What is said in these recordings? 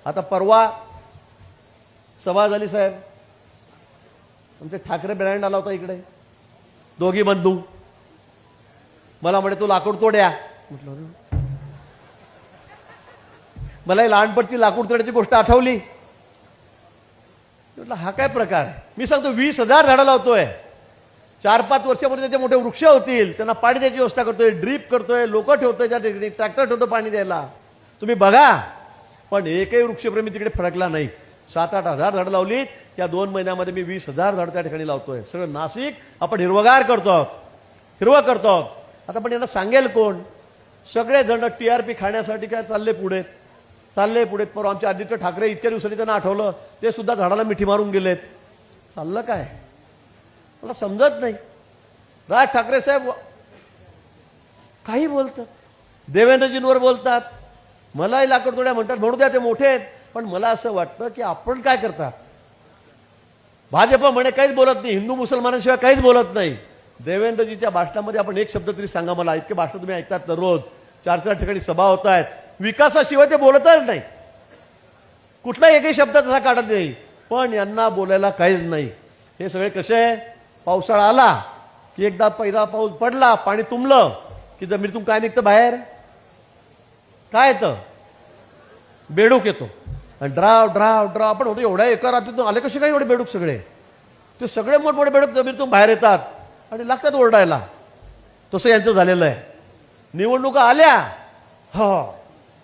आता परवा सभा झाली साहेब, आमचे ठाकरे ब्रँड आला होता इकडे, दोघी बंधू. मला म्हणे तू लाकूड तोड्या. म्हटलं मला लहानपणची लाकूड तोड्याची गोष्ट आठवली. म्हटलं हा काय प्रकार आहे. मी सांगतो 20,000 झाडं लावतोय. 4-5 वर्षामध्ये त्याचे मोठे वृक्ष होतील. त्यांना पाणी द्यायची व्यवस्था करतोय, ड्रीप करतोय, लोक ठेवतोय, त्या ठिकाणी ट्रॅक्टर ठेवतो पाणी द्यायला. तुम्ही बघा, पण एकही वृक्षप्रेमी तिकडे फडकला नाही. 7-8 हजार झाडं लावली. त्या 2 महिन्यामध्ये मी 20,000 झाडं त्या ठिकाणी लावतोय. सगळं नाशिक आपण हिरवगार करतो आहोत, हिरवं करतो आहोत. आता पण यांना सांगेल कोण. सगळे जण टीआरपी खाण्यासाठी काय चालले पुढे. पर आमचे आदित्य ठाकरे इतक्या दिवसांनी त्यांना आठवलं, ते सुद्धा झाडाला मिठी मारून गेलेत. चाललं काय मला समजत नाही. राज ठाकरे साहेब काही बोलतात, देवेंद्रजींवर बोलतात, मलाही लाकूड तोड्या म्हणतात. म्हणू द्या, ते मोठे आहेत. पण मला असं वाटतं की आपण काय करतात. भाजप म्हणे काहीच बोलत नाही, हिंदू मुसलमानांशिवाय काहीच बोलत नाही. देवेंद्रजीच्या भाषणामध्ये आपण एक शब्द तरी सांगा मला. इतके भाषण तुम्ही ऐकतात दररोज, 4-4 ठिकाणी सभा होत आहेत. विकासाशिवाय ते बोलतच नाही. कुठलाही एकही शब्द तसा काढत नाही. पण यांना बोलायला काहीच नाही. हे सगळे कसे, पावसाळा आला की एकदा पहिला पाऊस पडला, पाणी तुंबलं की जमिनीतून काय निघतं बाहेर, काय येतं, बेडूक येतो. आणि ड्राव ड्राव ड्राव आपण होतो एवढ्या एका रात्रीतून आले कसे काय एवढे बेडूक. सगळे ते सगळे मोठमोठे बेडूक जमिनीतून बाहेर येतात आणि लागतात ओरडायला. तसं यांचं झालेलं आहे. निवडणुका आल्या, हा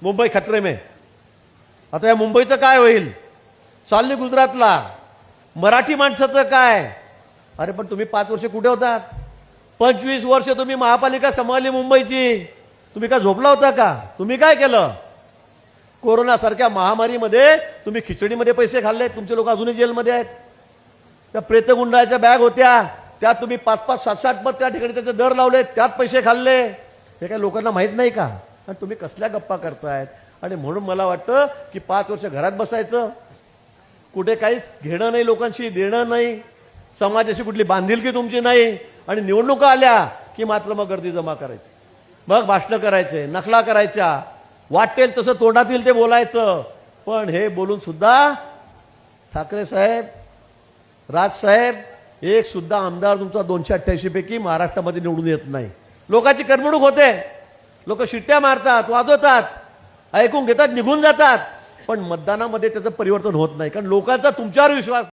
मुंबई खतरे में. आता या मुंबईचं काय होईल. चालली गुजरातला. मराठी माणसाचं काय. अरे पण तुम्ही 5 वर्ष कुठे होतात. 25 वर्ष तुम्ही महापालिका सांभाळली मुंबईची. तुम्ही काय झोपला होता का. तुम्ही काय केलं. कोरोना सारख्या महामारीमध्ये तुम्ही खिचडीमध्ये पैसे खाल्ले. तुमचे लोक अजूनही जेलमध्ये आहेत. त्या प्रेतगुंडाच्या बॅग होत्या, त्यात तुम्ही 5-5, 7-8 पद त्या ठिकाणी त्याचे दर लावले, त्यात पैसे खाल्ले. हे काय लोकांना माहित नाही का. आणि तुम्ही कसल्या गप्पा करतायत. आणि म्हणून मला वाटतं की 5 वर्ष घरात बसायचं, कुठे काहीच घेणं नाही, लोकांशी देणं नाही, समाजाशी कुठली बांधिलकी तुमची नाही. आणि निवडणुका आल्या की मात्र मग गर्दी जमा करायची, मग भाषणं करायचे, नखला करायच्या, वाटेल तसं तोंडातील ते बोलायचं. पण हे बोलून सुद्धा ठाकरे साहेब, राज साहेब, एक सुद्धा आमदार तुमचा 288 पैकी महाराष्ट्रामध्ये निवडून येत नाही. लोकांची करमणूक होते. लोक शिट्ट्या मारतात, वाजवतात, ऐकून घेतात, निघून जातात. पण मतदानामध्ये त्याचं परिवर्तन होत नाही. कारण लोकांचा तुमच्यावर विश्वास